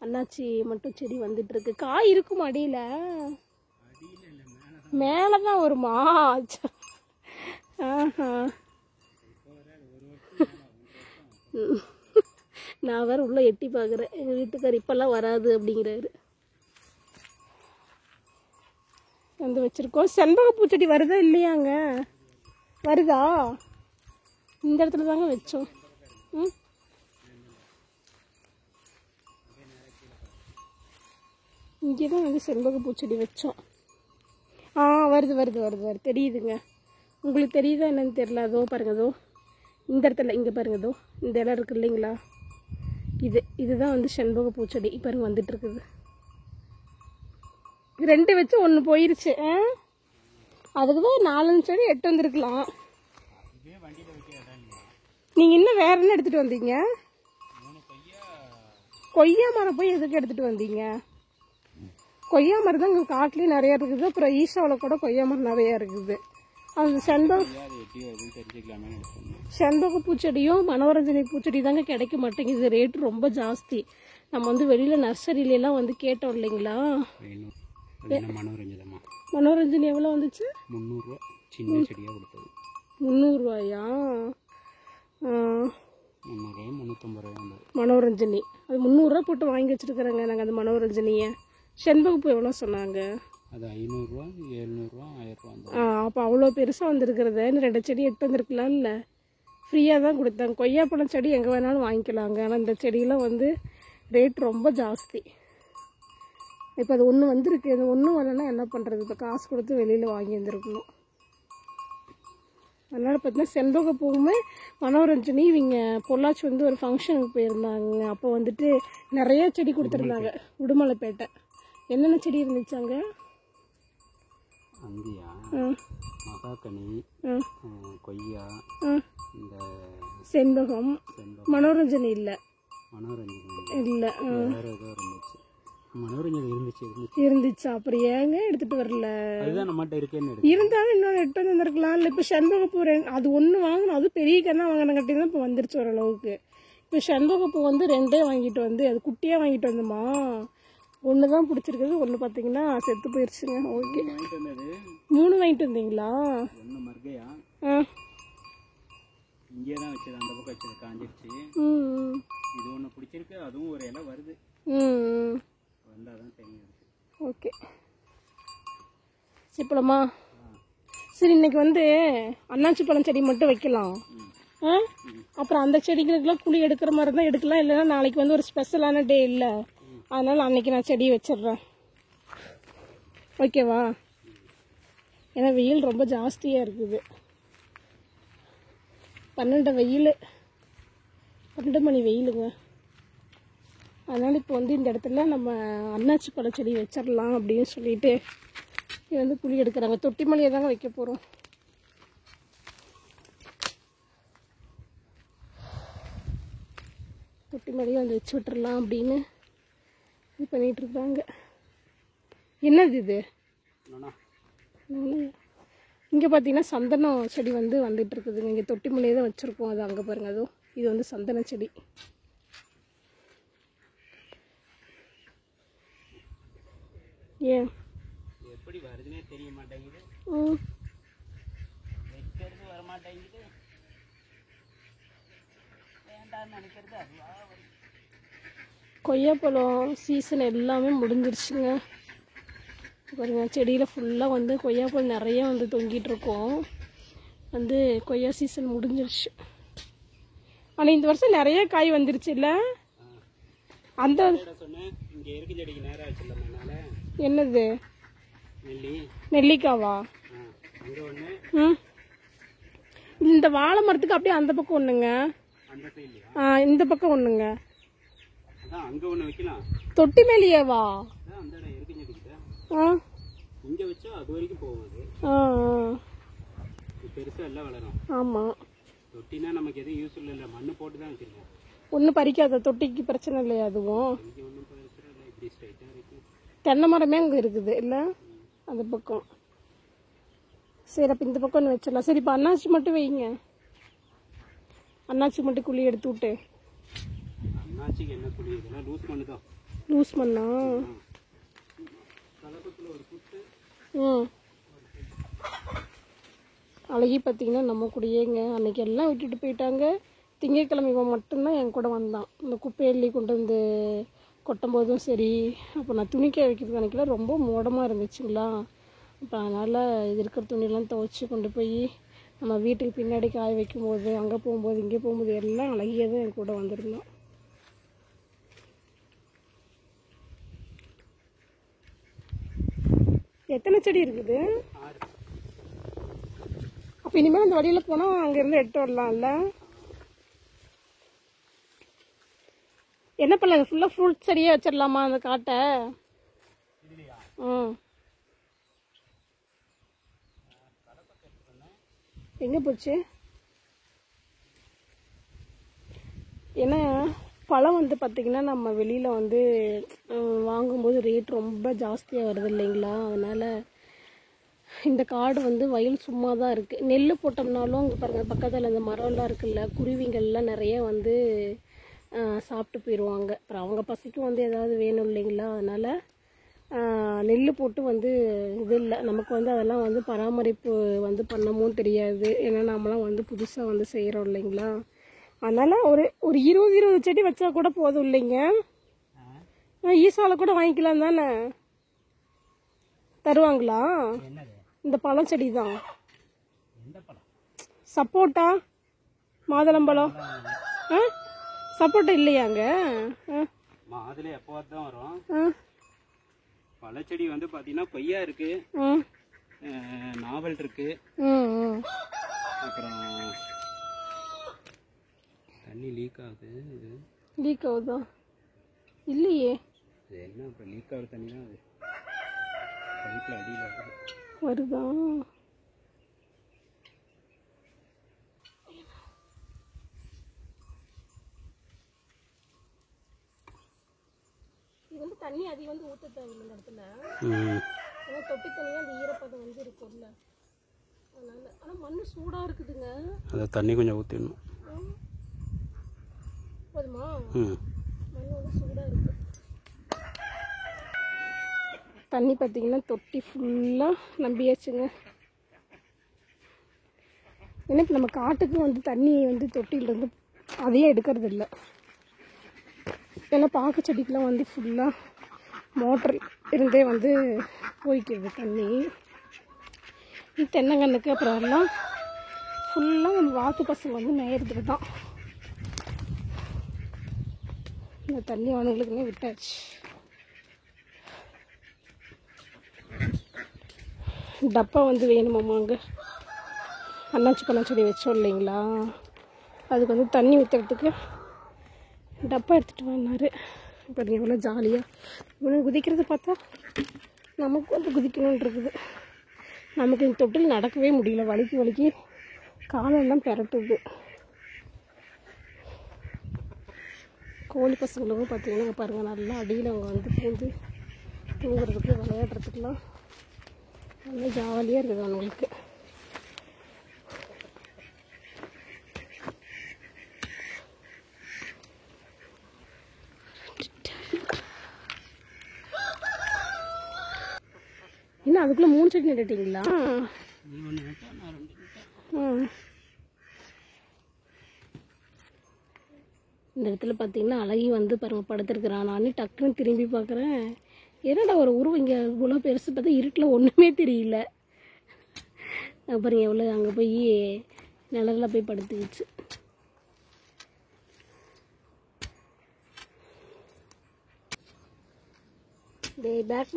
அன்னாச்சி மட்டும் செடி வந்துட்டுருக்கு. காய் இருக்கும் அடியில், மேலே தான் வருமா? ஆஹா, நான் வேறு உள்ளே எட்டி பார்க்குறேன். எங்கள் வீட்டுக்கார் இப்போல்லாம் வராது அப்படிங்கிறாரு. வந்து வச்சுருக்கோம். செண்பக பூச்செடி வருதா இல்லையாங்க? வருதா? இந்த இடத்துல தாங்க வச்சோம். ம், இங்கே தான் வந்து செண்பக பூச்செடி வச்சோம். வருது வருது வருது வருது, தெரியுதுங்க. உங்களுக்கு தெரியுதா என்னன்னு தெரியல. அதோ பாருங்க, அதோ இந்த இடத்துல, இங்கே பாருங்க, அதோ இந்த இடம் இருக்குது இல்லைங்களா? இதுதான் வந்து செண்பக பூச்செடி. பாருங்க வந்துட்டு இருக்குது. 2 வச்சு 1 போயிருச்சு. அதுக்கு தான் 4 செடி 8 வந்துருக்கலாம். நீங்கள் இன்னும் வேற என்ன எடுத்துகிட்டு வந்தீங்க? கொய்யா மரம் போய் எதுக்கு எடுத்துகிட்டு வந்தீங்க? கொய்யா மரம் தான் இங்கே காட்டிலையும் நிறையா இருக்குது. அப்புறம் ஈஷாவில் கூட கொய்யா மரம் நிறையா இருக்குது. அந்த செண்பக பூச்செடியும் மனோரஞ்சனி பூச்செடி தாங்க கிடைக்க மாட்டேங்குது. ரேட்டு ரொம்ப ஜாஸ்தி. நம்ம வந்து வெளியில் நர்சரியிலலாம் வந்து கேட்டோம் இல்லைங்களா? மனோரஞ்சனி எவ்வளோ வந்துச்சு? 300 ரூபா. சின்ன செடியாக கொடுத்தது 300 ரூபாயா? 300 350 ரூபா. மனோரஞ்சனி அது 300 ரூபா போட்டு வாங்கி வச்சுருக்குறேங்க நாங்கள். அந்த மனோரஞ்சனியை. செண்பகப்பூ எவ்வளோ சொன்னாங்க? அது 500 ரூபா, 700 ரூபா, 1000 ரூபா. அப்போ அவ்வளோ பெருசாக வந்துருக்கிறத இன்னும் 2 செடி 8 வந்துருக்கலாம் இல்லை? ஃப்ரீயாக தான் கொடுத்தாங்க. கொய்யாப்பழம் செடி எங்கே வேணாலும் வாங்கிக்கலாங்க. ஆனால் இந்த செடியெலாம் வந்து ரேட் ரொம்ப ஜாஸ்தி. இப்போ அது 1 வந்திருக்கு. அது 1 வரலன்னா என்ன பண்ணுறது? இப்போ காசு கொடுத்து வெளியில் வாங்கி வந்துருக்கணும். அதனால் பார்த்தீங்கன்னா செண்பக பூவுமே மனோரஞ்சனி இவங்க பொள்ளாச்சி வந்து ஒரு ஃபங்க்ஷனுக்கு போயிருந்தாங்க. அப்போ வந்துட்டு நிறைய செடி கொடுத்துருந்தாங்க. உடுமலைப்பேட்டை. என்னென்ன செடி இருந்துச்சாங்க? அந்தியா, மகாக்கனி, கொய்யா, இந்த செண்பகம். மனோரஞ்சனி இல்லை, இல்லை வேற ஏதோ இருந்துச்சு. மனோரஞ்சனி இருந்துச்சு. அப்புறம் ஏங்க எடுத்துட்டு வரல? அதுதான் நம்மகிட்ட இருக்கேன்னு இருந்தாலும் இன்னொன்று 8 வந்துருக்கலாம் இல்லை? இப்போ செண்பகப்பூ அது 1 வாங்கணும். அது பெரிய கண்ணா வாங்கின கட்டி தான் இப்போ வந்துருச்சு ஓரளவுக்கு. இப்போ செண்பகப்பூ வந்து 2 வாங்கிட்டு வந்து அது குட்டியாக வாங்கிட்டு வந்தோமா? 1 தான் பிடிச்சிருக்குது. 1 பார்த்தீங்கன்னா செத்து போயிடுச்சுங்க. ஓகே, 3 வாங்கிட்டு வந்தீங்களா? 1 மர்கையா இங்கே தான் வச்சது, அந்த பக்கம் வச்சது காஞ்சிருச்சு. இது 1 பிடிச்சிருக்கு. அதுவும் ஒரு இலை வருது. வந்தால் தான் தெரியும். ஓகே, சிப்பளமா? சரி, இன்னைக்கு வந்து அன்னாச்சி பழம் செடி மட்டும் வைக்கலாம். அப்புறம் அந்த செடிகளுக்கெல்லாம் குழி எடுக்கிற மாதிரி தான் எடுக்கலாம். இல்லைன்னா நாளைக்கு வந்து ஒரு ஸ்பெஷலான டே இல்லை, அதனால் அன்றைக்கி நான் செடி வச்சிடுறேன். ஓகேவா? ஏன்னா வெயில் ரொம்ப ஜாஸ்தியாக இருக்குது. 12 வெயில், 12 மணி வெயிலுங்க. அதனால் இப்போ வந்து இந்த இடத்துல நம்ம அன்னாச்சி பழ செடி வச்சிடலாம் அப்படின்னு சொல்லிட்டு இது வந்து குழி எடுக்கிறாங்க. தொட்டி மலையை தாங்க வைக்க போகிறோம். தொட்டி மலையை வந்து வச்சு விட்டுறலாம் அப்படின்னு இது பண்ணிகிட்ருக்குறாங்க. என்னது இது? என்னண்ணா இங்கே பார்த்தீங்கன்னா சந்தனம் செடி வந்து வந்துட்டு இருக்குதுங்க. இங்கே தொட்டி முனையே தான் வச்சுருக்கோம். அது அங்கே பாருங்கள். அதுவும் இது வந்து சந்தன செடி. ஏன் எப்படி வருதுன்னே தெரிய மாட்டேங்குது, வைக்கிறது வர மாட்டேங்குது, வேண்டாம்னு நினைக்கிறது அதுவா வருது. கொய்யாப்பழம் சீசன் எல்லாமே முடிஞ்சிருச்சுங்க. பாருங்க செடியில் ஃபுல்லாக வந்து கொய்யாப்பழம் நிறைய வந்து தொங்கிட்டு இருக்கோம். வந்து கொய்யா சீசன் முடிஞ்சிருச்சு. ஆனால் இந்த வருஷம் நிறைய காய் வந்துருச்சு இல்லை? அந்த சொன்னேன் இங்கே இருக்கு செடிக்கு நேரம் ஆச்சுல்ல, என்னது நெல்லி நெல்லிக்காவா? அங்கே ஒன்று, இந்த வாழை மரத்துக்கு அப்படியே அந்த பக்கம் ஒன்றுங்க, அந்த சைட்லையா? இந்த பக்கம் ஒன்றுங்க. அதான் அங்கே ஒன்று வைக்கலாம். தொட்டி மேலேயேவா? அதான் அந்த இடம் இருக்கு செடிக்கிட்ட. ஆ இங்கே வச்சா அது வரைக்கும் போகும். அது பெருசாக எல்லாம் வளரும். ஆமாம். தொட்டினா நமக்கு எதுவும் யூஸ் இல்லை, மண்ணு போட்டு தான் வச்சிருக்கோம். ஒன்றும் பறிக்காத, தொட்டிக்கு பிரச்சனை இல்லையா? அதுவும் இங்கே ஒன்றும் பிரச்சனை இல்லை, இப்படி ஸ்ட்ரைட்டாக இருக்கு. தென்னை மரமே அங்கே இருக்குது இல்லை அந்த பக்கம். சரி அப்போ இந்த பக்கம் ஒன்று வச்சிடலாம். சரி இப்போ அண்ணாச்சி மட்டும் வைங்க. அண்ணாச்சி மட்டும் குழி எடுத்து விட்டு. அண்ணாச்சிக்கு என்ன குழி? இதெல்லாம் லூஸ் மண்ணு தான். லூஸ் பண்ணா? கலப்பத்தில் ஒரு குத்து. அழகி பார்த்தீங்கன்னா நம்ம கூடயேங்க. அன்றைக்கி எல்லாம் விட்டுட்டு போயிட்டாங்க. திங்கட்கிழமை இவன் மட்டும்தான் என் கூட வந்தான். இந்த குப்பையள்ளி கொண்டு வந்து கொட்டும் போதும் சரி, அப்போ நான் துணிக்காய வைக்கிறதுக்கு அன்றைக்கி ரொம்ப மோடமாக இருந்துச்சுங்களா. அப்போ அதனால் இது இருக்கிற துணியெல்லாம் துவைச்சி கொண்டு போய் நம்ம வீட்டுக்கு பின்னாடி காய வைக்கும்போது, அங்கே போகும்போது இங்கே போகும்போது எல்லாம் அழகியாக தான் என் கூட வந்திருந்தான். எத்தனை செடி இருக்குது? அப்போ இனிமேல் அந்த வழியில் போனால் அங்கேருந்து எட்டு வரலாம்ல. என்ன பண்ணலாம், ஃபுல்லாக ஃப்ரூட் செடியே வச்சிடலாமா அந்த காட்டை? எங்கே போச்சு? ஏன்னா பழம் வந்து பார்த்திங்கன்னா நம்ம வெளியில் வந்து வாங்கும்போது ரேட் ரொம்ப ஜாஸ்தியாக வருது இல்லைங்களா. அதனால் இந்த காடு வந்து வயல் சும்மா தான் இருக்குது. நெல் போட்டோம்னாலும் இங்கே பாருங்கள் பக்கத்தில் இந்த மரம்லாம் இருக்குல்ல, குருவிங்கள்லாம் நிறைய வந்து சாப்பிட்டு போயிடுவாங்க. அப்புறம் அவங்க பசிக்கும் வந்து ஏதாவது வேணும் இல்லைங்களா. அதனால் நெல் போட்டு வந்து இது இல்லை நமக்கு வந்து அதெல்லாம் வந்து பராமரிப்பு வந்து பண்ணவும் தெரியாது. ஏன்னா நம்மளாம் வந்து புதுசாக வந்து செய்கிறோம் இல்லைங்களா. அதனால் ஒரு 20 செடி வச்சா கூட போதும் இல்லைங்க. ஈசால கூட வாங்கிக்கலாம் தானே? தருவாங்களா? இந்த பழம் செடி தான். சப்போட்டா, மாதுளம்பழம். சப்போட்டா இல்லையாங்க? மாதுளை எப்போ தான் வரும். பழச்செடி வந்து பார்த்தீங்கன்னா கொய்யா இருக்கு, நாவல் இருக்கு, அப்புறம் தண்ணி லீக் ஆகுது. லீக் ஆகுதா? இல்லையே. அது என்ன அப்புறம் லீக் ஆகுற தண்ணி தான் அது பைப்பில் அடியில் வருதா? இது வந்து தண்ணி அதிகம் வந்து ஊற்ற தேவையில்லை இந்த இடத்துல. ஏன்னா தொட்டி தண்ணியாக அந்த ஈரப்பதம் வந்து இருக்கும்ல, அதனால. ஆனால் மண் சூடாக இருக்குதுங்க. அதை தண்ணி கொஞ்சம் ஊற்றிடணும். போதுமா? மண் வந்து சூடாக இருக்குது. தண்ணி பார்த்தீங்கன்னா தொட்டி ஃபுல்லாக நம்பியாச்சுங்க. எனக்கு நம்ம காட்டுக்கு வந்து தண்ணி வந்து தொட்டியிலேருந்து அதையும் எடுக்கிறது இல்லை. ஏன்னா பாக்கு செடிக்கெலாம் வந்து ஃபுல்லாக மோட்டர் இருந்தே வந்து போய்க்கிறது தண்ணி. தென்னங்கன்னுக்கு அப்புறம் எல்லாம் ஃபுல்லாக நம்ம வாத்து பசங்க வந்து மேயறதுக்கு தான் இந்த தண்ணி அவனுங்களுக்குமே விட்டாச்சு. டப்பா வந்து வேணுமாமாங்க. அண்ணாச்சி பழம் செடி வச்சோம் இல்லைங்களா, அதுக்கு வந்து தண்ணி ஊற்றுறதுக்கு டப்பா எடுத்துகிட்டு வந்தார். இப்போ எவ்வளோ ஜாலியாக இவனு குதிக்கிறத பார்த்தா நமக்கு வந்து குதிக்கணும்னு இருக்குது. நமக்கு இந்த தொட்டில் நடக்கவே முடியல, வலிக்கு காலெல்லாம் பெரட்டுது. கோழி பசங்களுக்கும் பார்த்தீங்கன்னா பாருங்கள் நல்லா அடியில் அவங்க வந்து பூந்து தூங்குறதுக்கு விளையாடுறதுக்குலாம் நல்லா ஜாலியாக இருக்குது அவங்களுக்கு. என்ன அதுக்குள்ளே 3 செடி நட்டுட்டீங்களா? இந்த இடத்துல பார்த்தீங்கன்னா அழகி வந்து பாருங்க படுத்துருக்குறான். நானே டக்குன்னு திரும்பி பார்க்குறேன், என்னடா ஒரு உருவம் இங்கே இவ்வளோ பெருசு பார்த்தா இருட்டில் ஒன்றுமே தெரியல. அப்புறம் எவ்வளோ அங்கே போய் நிழலில் போய் படுத்துக்கிச்சு. டேய் பேக்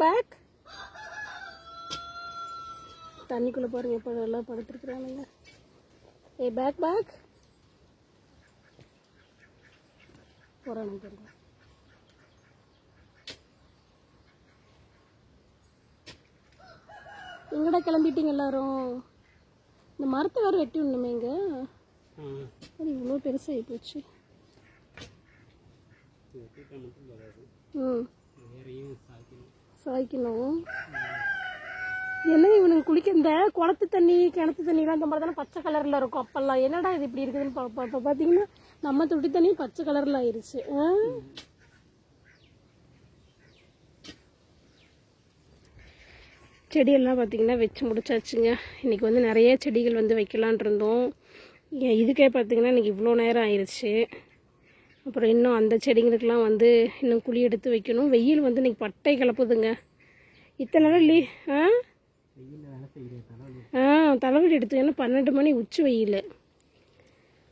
பேக் தண்ணிக்குள்ளே பாருங்க இப்போ எல்லாம் படுத்துருக்குறானுங்க. ஏய் பேக் போகிறானுங்க பாருங்க. எங்கடா கிளம்பிட்டீங்க எல்லாரும்? இந்த மரத்தை வேறு வெட்டி விடணுமே இங்கே. அது இவ்வளோ பெருசாகி போச்சு. சாய்க்கணும். என்ன இவனுக்கு குளிக்க இந்த குளத்து தண்ணி கிணத்து தண்ணிலாம் இந்த மாதிரி தானே பச்சை கலரில் இருக்கும் அப்பெல்லாம். என்னடா இது இப்படி இருக்குதுன்னு இப்போ பார்த்தீங்கன்னா நம்ம தொட்டி தண்ணி பச்சை கலரில் ஆயிடுச்சு. செடியெல்லாம் பார்த்திங்கன்னா வச்சு முடிச்சாச்சுங்க. இன்றைக்கி வந்து நிறைய செடிகள் வந்து வைக்கலான் இருந்தோம். இதுக்கே பார்த்திங்கன்னா இன்றைக்கி இவ்வளோ நேரம் ஆயிடுச்சு. அப்புறம் இன்னும் அந்த செடிங்களுக்கெலாம் வந்து இன்னும் குழி எடுத்து வைக்கணும். வெயில் வந்து இன்றைக்கி பட்டை கிளப்புதுங்க. இத்தனை நாள் தலைவலி எடுத்து. ஏன்னா 12 மணி உச்சி வெயில்.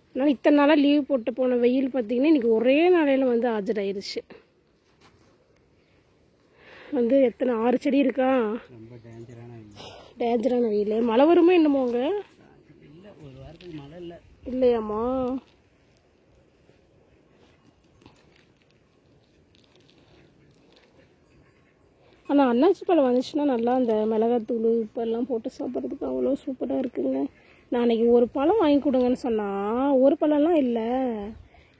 அதனால் இத்தனை நாளாக லீவ் போட்டு போன வெயில் பார்த்திங்கன்னா இன்றைக்கி ஒரே நாளையில் வந்து ஆஜராயிருச்சு. வந்து எத்தனை 6 செடி இருக்கா. டேஞ்சரான வெயில். மழை வருமா என்னமோங்க? இல்லையாம்மா? ஆனால் அன்னாச்சி பழம் வந்துச்சுன்னா நல்லா அந்த மிளகாத்தூள் உப்பெல்லாம் போட்டு சாப்பிட்றதுக்கு அவ்வளோ சூப்பராக இருக்குங்க. நான் அன்றைக்கி ஒரு பழம் வாங்கி கொடுங்கன்னு சொன்னால் ஒரு பழம்லாம் இல்லை,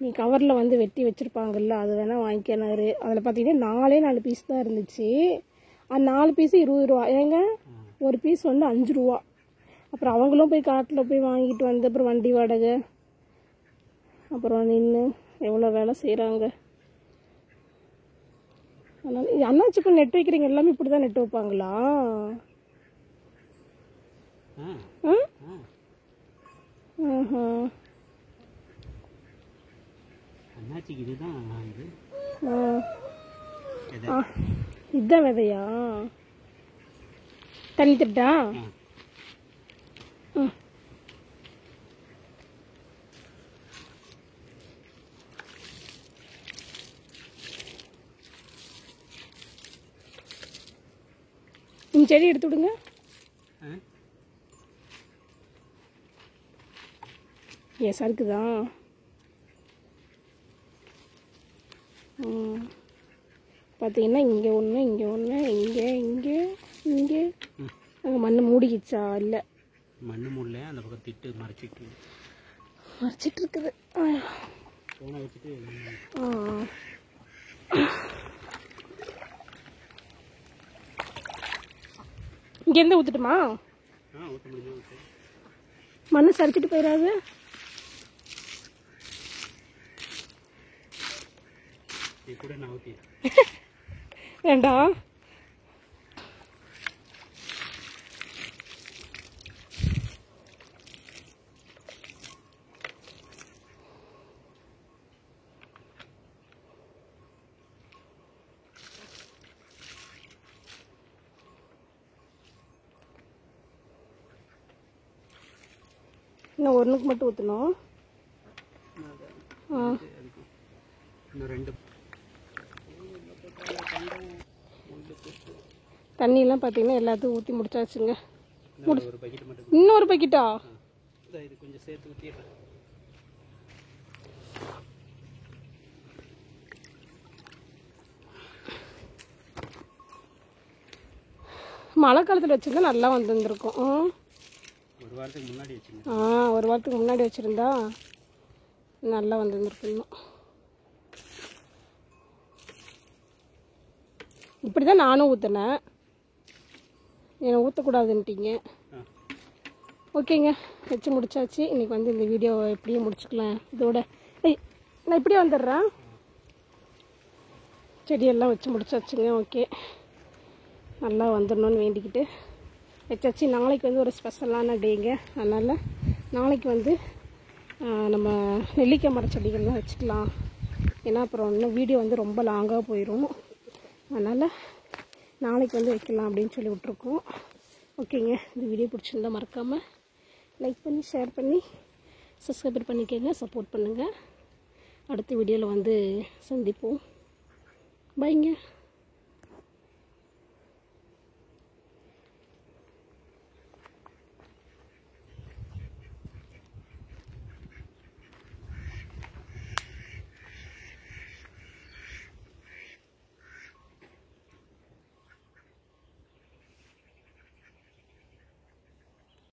நீ கவரில் வந்து வெட்டி வச்சுருப்பாங்கல்ல அது வேணால் வாங்கிக்கினாரு. அதில் பார்த்தீங்கன்னா 4 பீஸ் தான் இருந்துச்சு. அந்த 4 பீஸு 20 ரூபா. ஏங்க ஒரு பீஸ் வந்து 5 ரூபா. அப்புறம் அவங்களும் போய் காட்டில் போய் வாங்கிட்டு வந்து அப்புறம் வண்டி வாடகை அப்புறம் நின்று எவ்வளோ வேலை செய்கிறாங்க. அதனால் அண்ணாச்சி பழம் நெட்டு வைக்கிறீங்க எல்லாமே இப்படி தான் நெட்டு வைப்பாங்களா? இதுதான் விதையா? தண்ணி திட்டா? இந்த செடி எடுத்து விடுங்க. ஏன் சறுக்குதா? பார்த்தீங்கன்னா இங்கே ஒன்று இங்கே ஒன்று இங்கே இங்கே இங்கே அங்கே மண் மூடிக்கிச்சா? இல்லை மண் மூடல, அந்த பக்கம் திட்டு மறைச்சிட்டு இருக்குது. போனை வச்சுட்டு இங்கேருந்து ஊற்றுட்டுமா? ஊற்ற முடியுமா? மண் சரிச்சிட்டு போயிடாது. கூட நான் ஊற்றி வேண்டாம். இன்னும் ஒன்றுக்கு மட்டும் ஊற்றணும். இன்னும் 2 தண்ணியெல்லாம் பார்த்தீங்கன்னா எல்லாத்தையும் ஊற்றி முடிச்சாச்சுங்க. ஒரு பக்கெட் மட்டும். இன்னொரு பக்கெட்டா? இது கொஞ்சம் சேர்த்து ஊற்றிடுறேன். மழை காலத்தில் வச்சுருந்தா நல்லா வந்துருந்துருக்கும். ஒரு வாரத்துக்கு முன்னாடி வச்சுருந்தேன். ஒரு வாரத்துக்கு முன்னாடி வச்சுருந்தா நல்லா வந்துருந்துருக்கும். இப்படி தான் நானும் ஊற்றினேன், என்னை ஊற்றக்கூடாதுன்ட்டீங்க. ஓகேங்க, வச்சு முடிச்சாச்சு. இன்றைக்கி வந்து இந்த வீடியோ எப்படியும் முடிச்சுக்கலாம். இதோட நான் இப்படியே வந்துடுறேன். செடியெல்லாம் வச்சு முடிச்சாச்சுங்க. ஓகே, நல்லா வந்துடணும்னு வேண்டிக்கிட்டு வச்சாச்சு. நாளைக்கு வந்து ஒரு ஸ்பெஷலான டேங்க. அதனால் நாளைக்கு வந்து நம்ம நெல்லிக்காய் மர செடிகள்லாம் வச்சுக்கலாம். ஏன்னா அப்புறம் இன்னும் வீடியோ வந்து ரொம்ப லாங்காக போயிடும். அதனால் நாளைக்கு வந்து வைக்கலாம் அப்படின்னு சொல்லி விட்ருக்கோம். ஓகேங்க, இந்த வீடியோ பிடிச்சிருந்தா மறக்காமல் லைக் பண்ணி ஷேர் பண்ணி சப்ஸ்கிரைப் பண்ணிக்கோங்க, சப்போர்ட் பண்ணுங்கள். அடுத்த வீடியோவில் வந்து சந்திப்போம். பாய்ங்க.